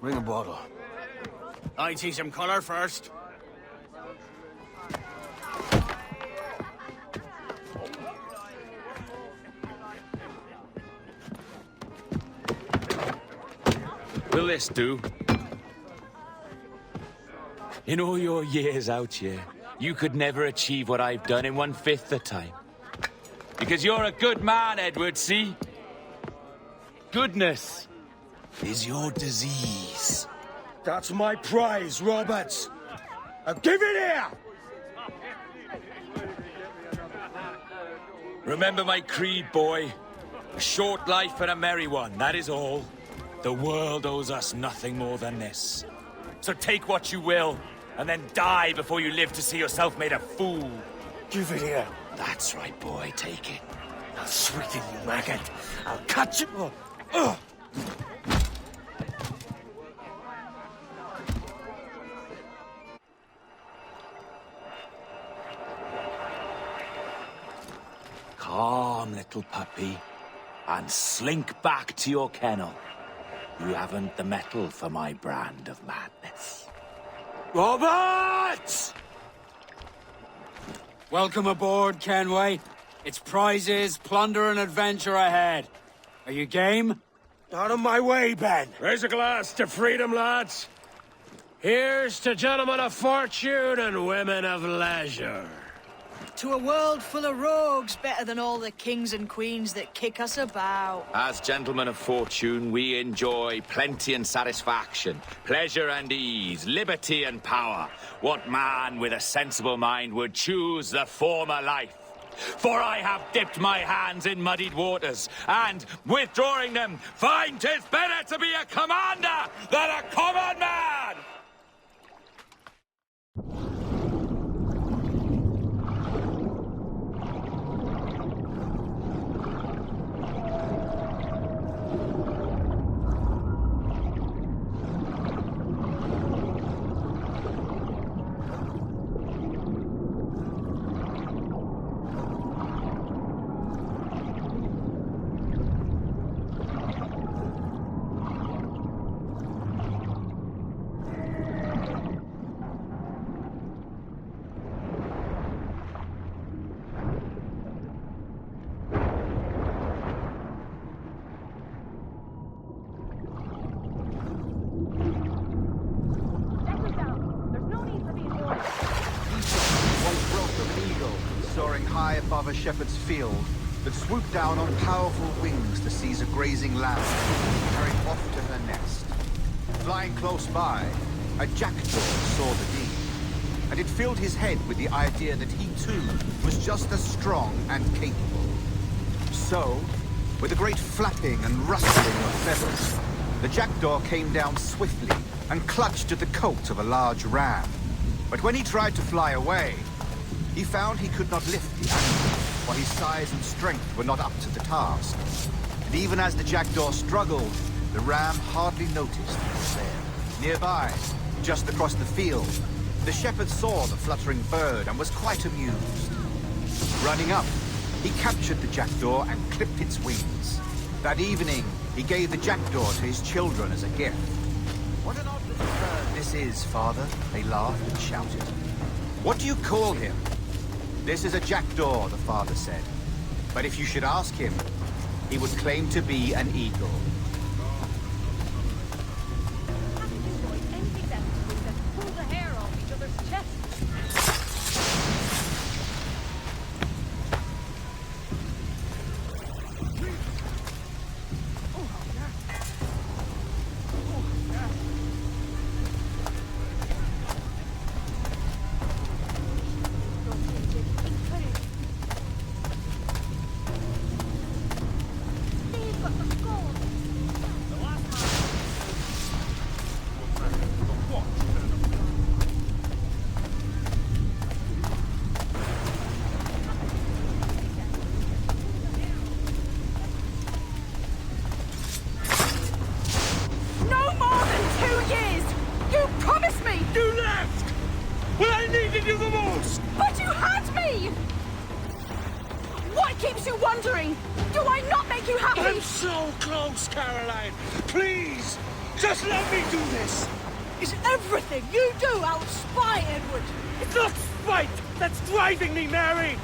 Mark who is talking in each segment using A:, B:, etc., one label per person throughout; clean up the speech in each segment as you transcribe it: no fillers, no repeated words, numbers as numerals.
A: Bring a bottle.
B: I see some color first.
C: Will this do? In all your years out here, you could never achieve what I've done in 1/5 the time. Because you're a good man, Edward, see? Goodness is your disease.
A: That's my prize, Roberts. Now give it here!
C: Remember my creed, boy. A short life and a merry one, that is all. The world owes us nothing more than this. So take what you will, and then die before you live to see yourself made a fool.
A: Give it here.
C: That's right, boy, take it.
A: I'll sweeten you, maggot. I'll cut you.
C: Calm, little puppy, and slink back to your kennel. You haven't the mettle for my brand of madness.
A: Roberts!
B: Welcome aboard, Kenway. It's prizes, plunder, and adventure ahead. Are you game?
A: Out of my way, Ben.
D: Raise a glass to freedom, lads. Here's to gentlemen of fortune and women of leisure.
E: To a world full of rogues, better than all the kings and queens that kick us about.
C: As gentlemen of fortune, we enjoy plenty and satisfaction, pleasure and ease, liberty and power. What man with a sensible mind would choose the former life? For I have dipped my hands in muddied waters, and, withdrawing them, find 'tis better to be a commander than a common man!
F: Soaring high above a shepherd's field, that swooped down on powerful wings to seize a grazing lamb and carry it off to her nest. Flying close by, a jackdaw saw the deed, and it filled his head with the idea that he too was just as strong and capable. So, with a great flapping and rustling of feathers, the jackdaw came down swiftly and clutched at the coat of a large ram. But when he tried to fly away, he found he could not lift the animal, for his size and strength were not up to the task. And even as the jackdaw struggled, the ram hardly noticed he was there. Nearby, just across the field, the shepherd saw the fluttering bird and was quite amused. Running up, he captured the jackdaw and clipped its wings. That evening, he gave the jackdaw to his children as a gift. "What an odd little bird this is, father," they laughed and shouted. "What do you call him?" "This is a jackdaw," the father said. "But if you should ask him, he would claim to be an eagle."
G: keeps you wondering? Do I not make you happy?
A: I'm so close, Caroline. Please, just let me do this.
E: Is everything you do out of spite, Edward?
A: It's not spite that's driving me, Mary.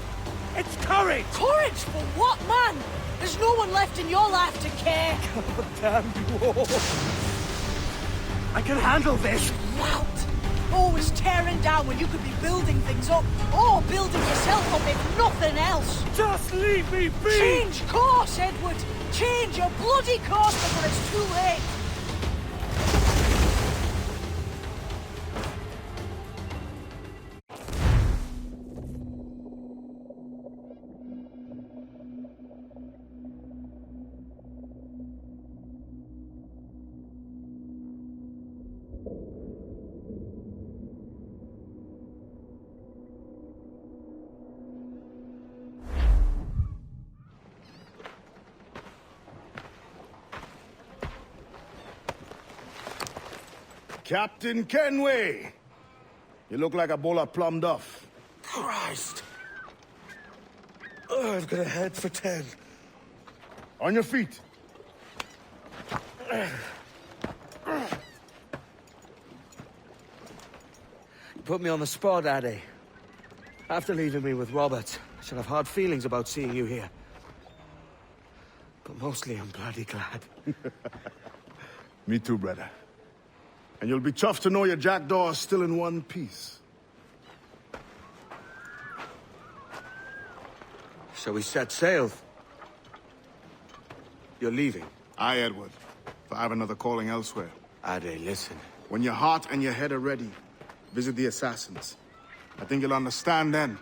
A: It's courage.
E: Courage for what, man? There's no one left in your life to care.
A: God damn you all. I can handle this.
E: Lout. Always tearing down when you could be building things up, or building yourself up if nothing else.
A: Just leave me be.
E: Change course, Edward. Change your bloody course before it's too late.
A: Captain Kenway! You look like a bowl of plum duff. Christ! Oh, I've got a head for 10. On your feet.
H: You put me on the spot, Addy. After leaving me with Robert, I should have hard feelings about seeing you here. But mostly I'm bloody glad.
A: Me too, brother. And you'll be tough to know your jackdaw is still in one piece.
H: Shall we set sail? You're leaving.
A: Aye, Edward. For I have another calling elsewhere.
H: Addy, listen.
A: When your heart and your head are ready, visit the assassins. I think you'll understand then.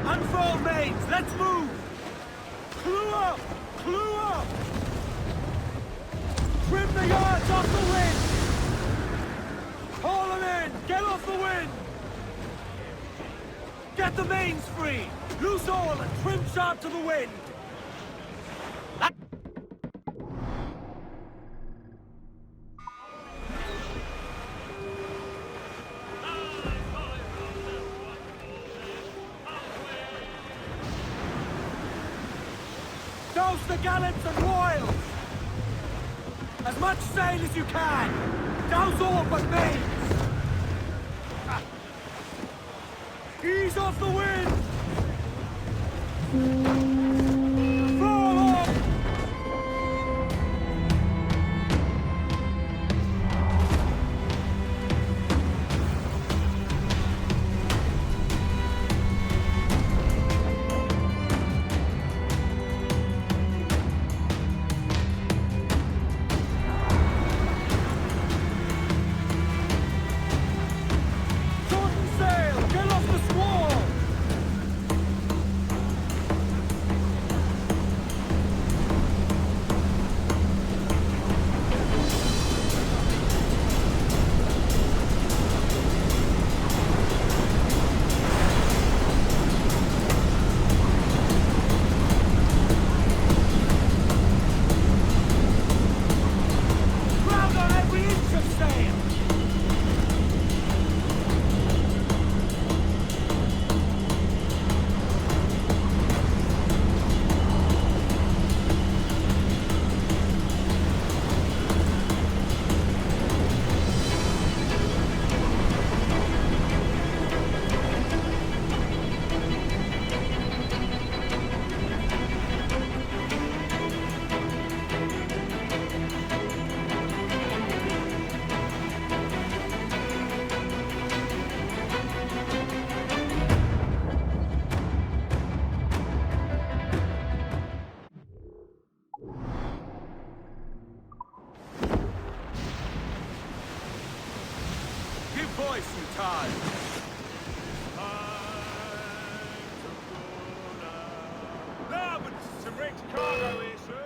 B: Unfurl mains, let's move! Clew up! Clew up! Trim the yards off the wind! Haul them in! Get off the wind! Get the mains free! Loose all and trim sharp to the wind! Douse the gallants and royals! As much sail as you can! Douse all but mains! Ease off the wind! Fall off! Shorten sail! Get off the squall!
C: voice, you tard! No, but some rich cargo here, sir!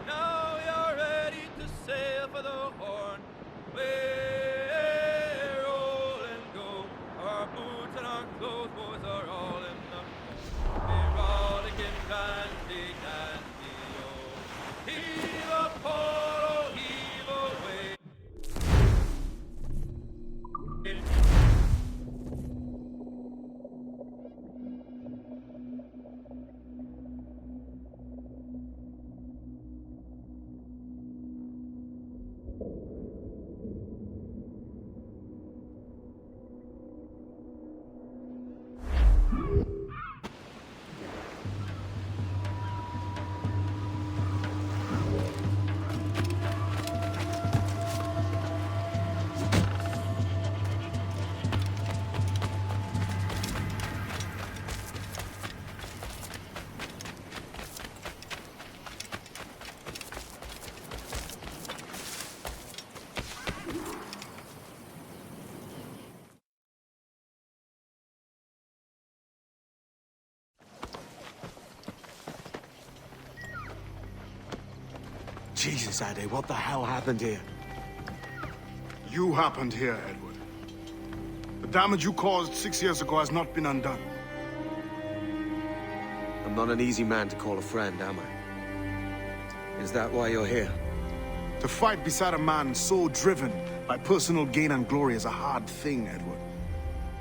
I: Now you're ready to sail for the Horn. We're roll and go. Our boots and our clothes, boys, are all in the we're rollicking dandy, dandy, oh. Heave a pole, heave away.
H: Jesus, Ade, what the hell happened here?
A: You happened here, Edward. The damage you caused 6 years ago has not been undone.
H: I'm not an easy man to call a friend, am I? Is that why you're here?
A: To fight beside a man so driven by personal gain and glory is a hard thing, Edward.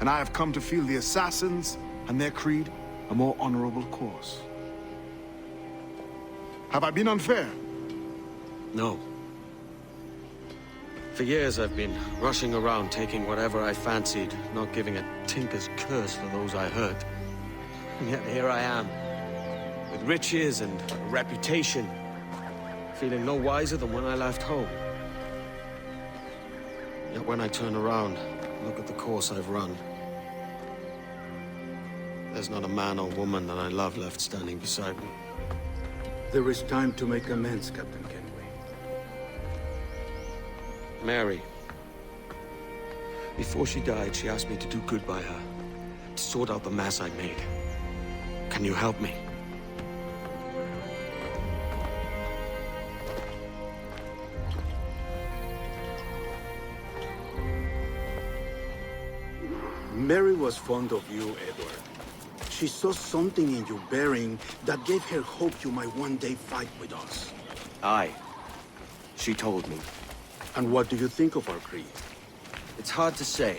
A: And I have come to feel the assassins and their creed a more honorable course. Have I been unfair?
H: No. For years I've been rushing around taking whatever I fancied, not giving a tinker's curse for those I hurt. And yet here I am, with riches and a reputation, feeling no wiser than when I left home. Yet when I turn around, look at the course I've run. There's not a man or woman that I love left standing beside me.
J: There is time to make amends, Captain Kenway.
H: Mary. Before she died, she asked me to do good by her, to sort out the mess I made. Can you help me?
J: Mary was fond of you, Edward. She saw something in your bearing that gave her hope you might one day fight with us.
H: Aye. She told me.
J: And what do you think of our creed?
K: It's hard to say.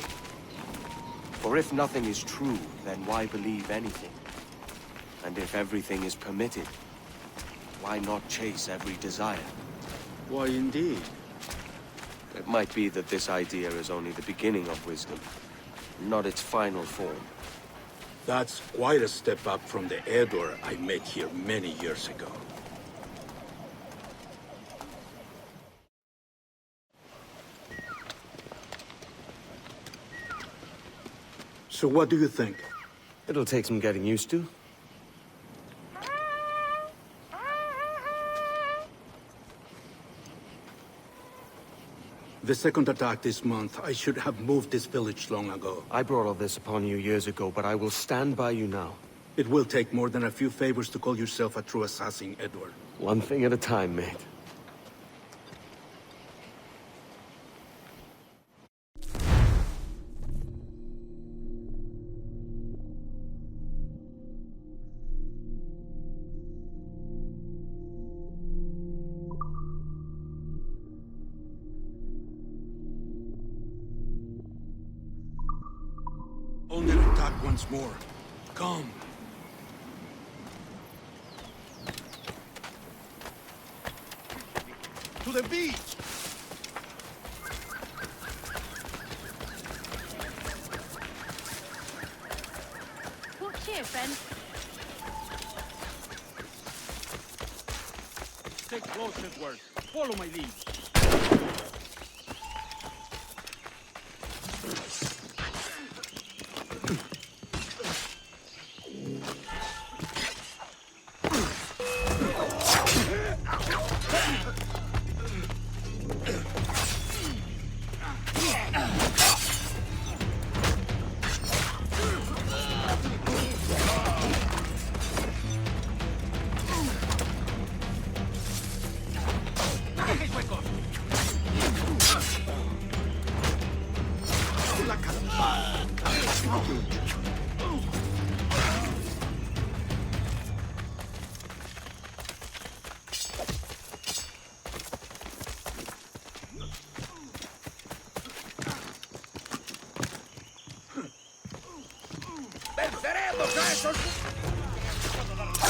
K: For if nothing is true, then why believe anything? And if everything is permitted, why not chase every desire?
J: Why, indeed.
K: It might be that this idea is only the beginning of wisdom, not its final form.
J: That's quite a step up from the Edward I met here many years ago. So what do you think?
H: It'll take some getting used to.
J: The second attack this month, I should have moved this village long ago.
H: I brought all this upon you years ago, but I will stand by you now.
J: It will take more than a few favors to call yourself a true assassin, Edward.
H: One thing at a time, mate.
J: Under attack once more. Come.
A: To the beach!
G: Watch here, friend.
B: Stay close, Edward. Follow my lead.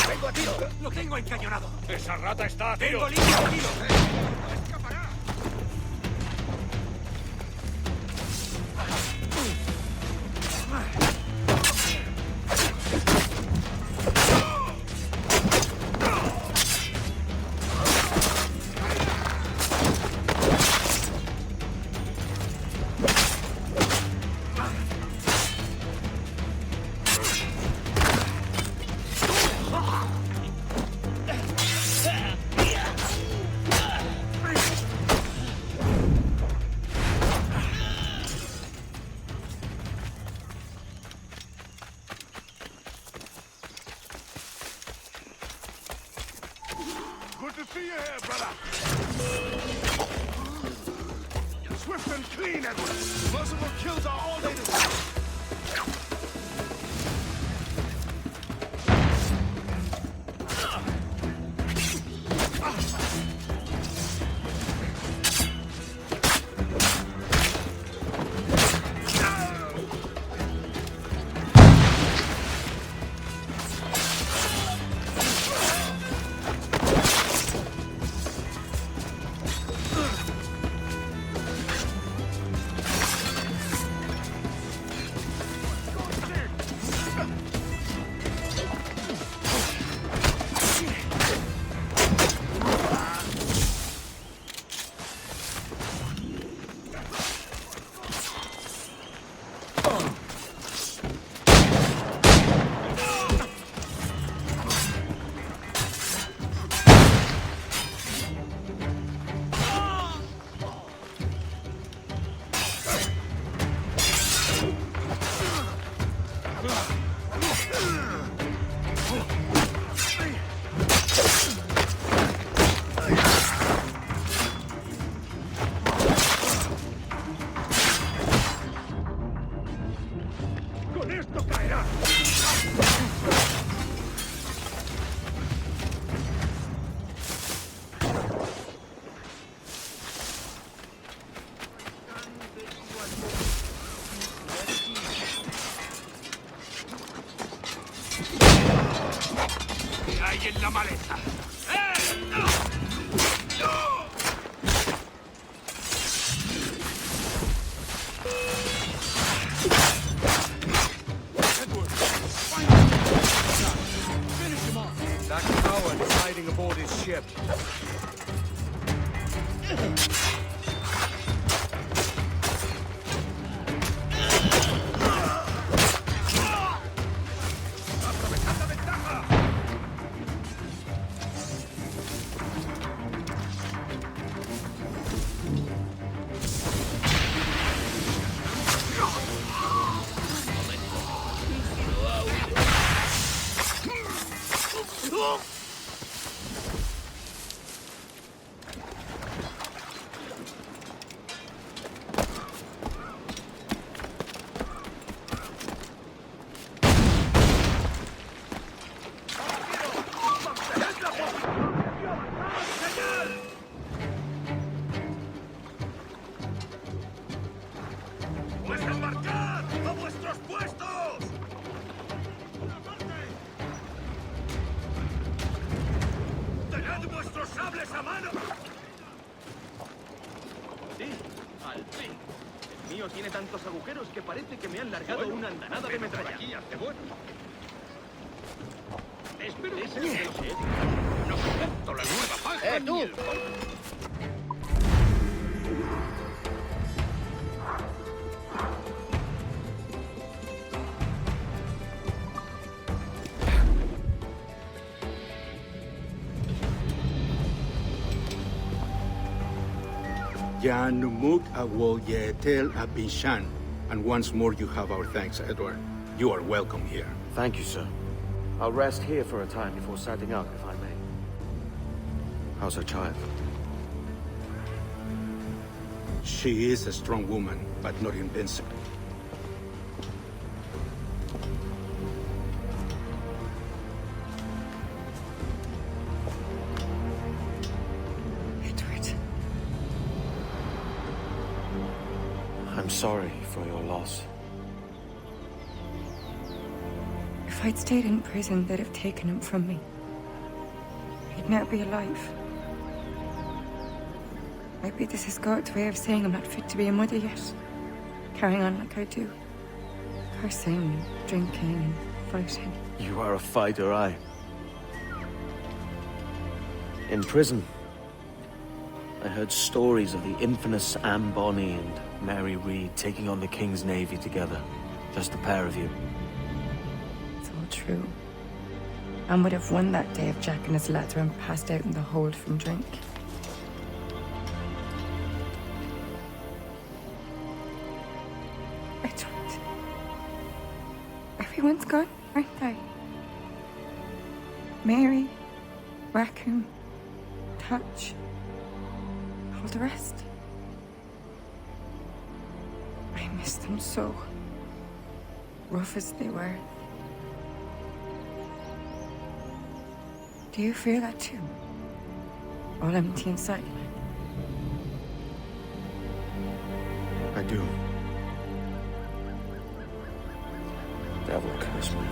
I: ¡Vengo a tiro! ¡Lo tengo encañonado!
D: ¡Esa rata está a tiro!
I: ¡Tengo limpio de tiro! ¡No escapará!
A: Good to see you here, brother. Swift and clean, Edward. Merciful kills are all they deserve.
D: ¡Ahí en la maleza!
K: That coward is hiding aboard his ship.
D: ¡Pues embarcad! ¡A vuestros puestos! ¡Tened vuestros sables a mano!
L: Sí, al fin. El mío tiene tantos agujeros que parece que me han largado una andanada de metralla.
D: Aquí hace bueno.
L: Espero que sea de los que he dicho.
D: No acepto la nueva paja ni el...
J: Jan Numuk Awol Yetel Abishan. And once more you have our thanks, Edward. You are welcome here.
K: Thank you, sir. I'll rest here for a time before setting out, if I may. How's her child?
J: She is a strong woman, but not invincible.
K: I'm sorry for your loss.
B: If
M: If I'd stayed in prison, they'd have taken him from me. He'd never be alive. Maybe this is God's way of saying I'm not fit to be a mother yet. Carrying on like I do. Cursing, drinking, and fighting.
H: You are a fighter, aye. In prison, I heard stories of the infamous Anne Bonny and Mary Read taking on the King's Navy together. Just the pair of you.
M: It's all true. Anne would have won that day if Jack and his lads weren't passed out in the hold from drink. I don't. Everyone's gone, aren't they? Mary, Raccoon, Touch, all the rest. I miss them so. Rough as they were. Do you feel that too? All empty inside?
H: I do. Devil curse me.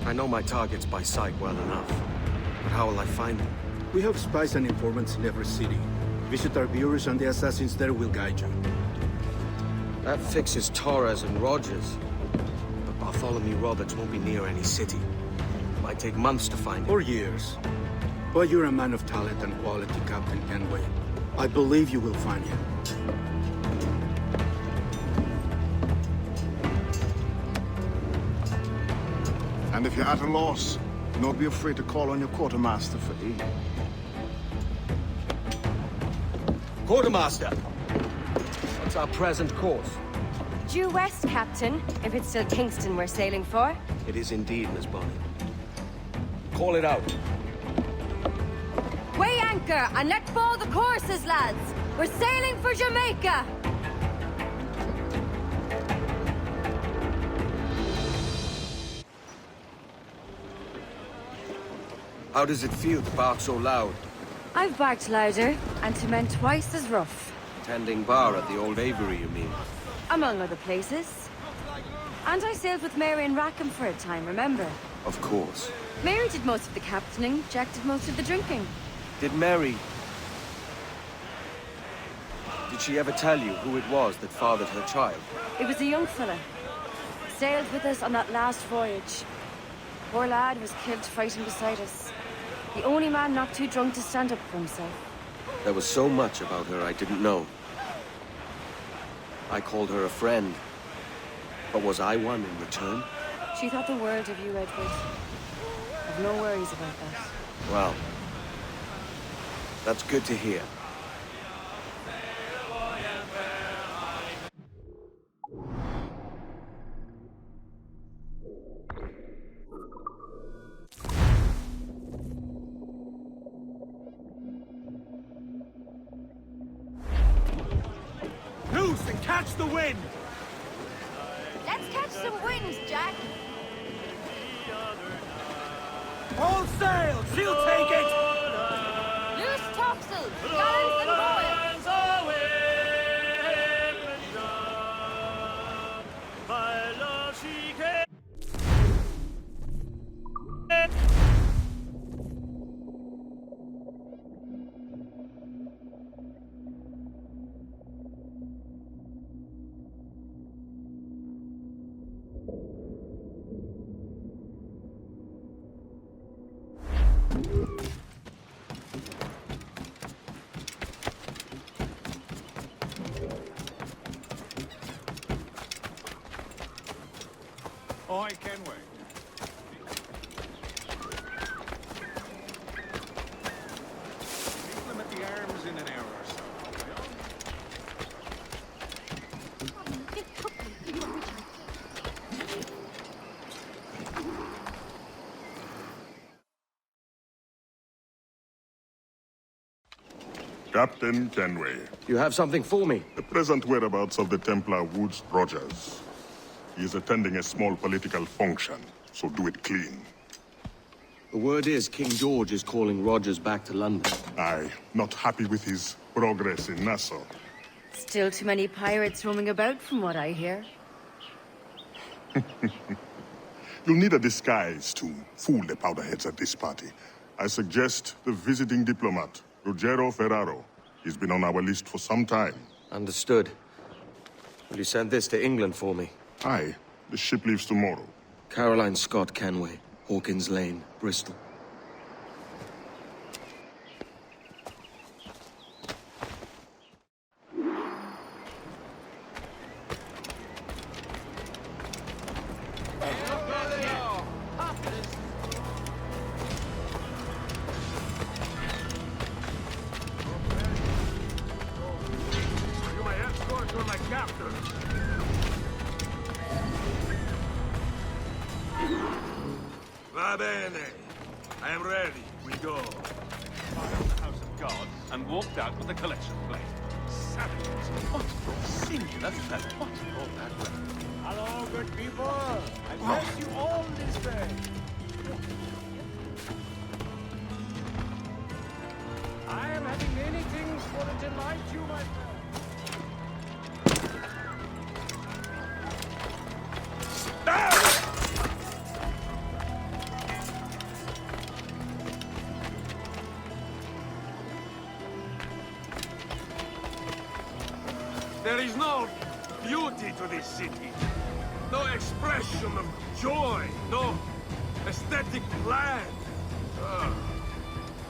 H: I know my targets by sight well enough, but how will I find them?
J: We have spies and informants in every city. Visit our bureaus and the assassins there will guide you.
H: That fixes Torres and Rogers. But Bartholomew Roberts won't be near any city. Might take months to find him.
J: Or years. But you're a man of talent and quality, Captain Kenway. I believe you will find him.
A: And if you're at a loss, don't be afraid to call on your quartermaster for aid.
H: Quartermaster! What's our present course?
N: Due west, Captain, if it's still Kingston we're sailing for.
H: It is indeed, Miss Bonny. Call it out.
N: Weigh anchor and let fall the courses, lads! We're sailing for Jamaica!
H: How does it feel to bark so loud?
N: I've barked louder, and to men twice as rough.
H: Tending bar at the old Aviary, you mean?
N: Among other places. And I sailed with Mary and Rackham for a time, remember?
H: Of course.
N: Mary did most of the captaining, Jack did most of the drinking.
H: Did Mary... Did she ever tell you who it was that fathered her child?
N: It was a young fella. Sailed with us on that last voyage. Poor lad was killed fighting beside us. The only man not too drunk to stand up for himself.
H: There was so much about her I didn't know. I called her a friend. But was I one in return?
N: She thought the world of you, Edward. I've no worries about that.
H: Well, that's good to hear.
L: Loose and catch the wind!
N: Let's catch some winds, Jack!
L: All sail! She'll take it!
N: Loose topsails! Gallants and royals!
A: Oi, Kenway.
O: Captain Kenway.
H: You have something for me?
O: The present whereabouts of the Templar Woods Rogers. He is attending a small political function, so do it clean.
H: The word is King George is calling Rogers back to London.
O: Aye, not happy with his progress in Nassau.
N: Still too many pirates roaming about from what I hear.
O: You'll need a disguise to fool the powderheads at this party. I suggest the visiting diplomat, Ruggiero Ferraro. He's been on our list for some time.
H: Understood. Will you send this to England for me?
O: Aye. The ship leaves tomorrow.
H: Caroline Scott Kenway, Hawkins Lane, Bristol.
L: Va bene. I am ready. We go. Fired the House of God and walked out with the collection plate. Savages. What singular fellow. What all that way? Hello, good people. I bless you all this day. I am having many things for to delight you, my friend. There is no beauty to this city. No expression of joy. No aesthetic plan.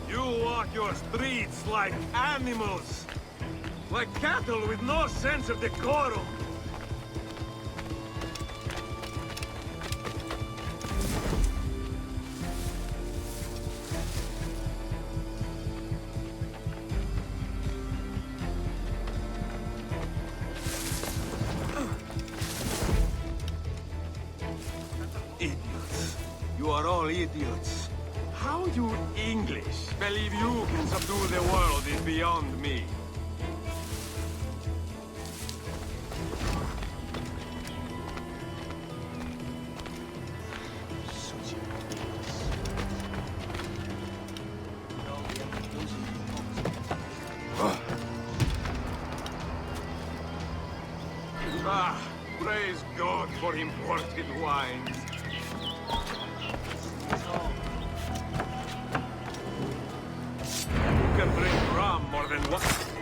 L: You walk your streets like animals. Like cattle with no sense of decorum. Idiots. You are all idiots. How you English believe you can subdue the world is beyond me. Ah, praise God for imported wines. Who can bring rum more than one?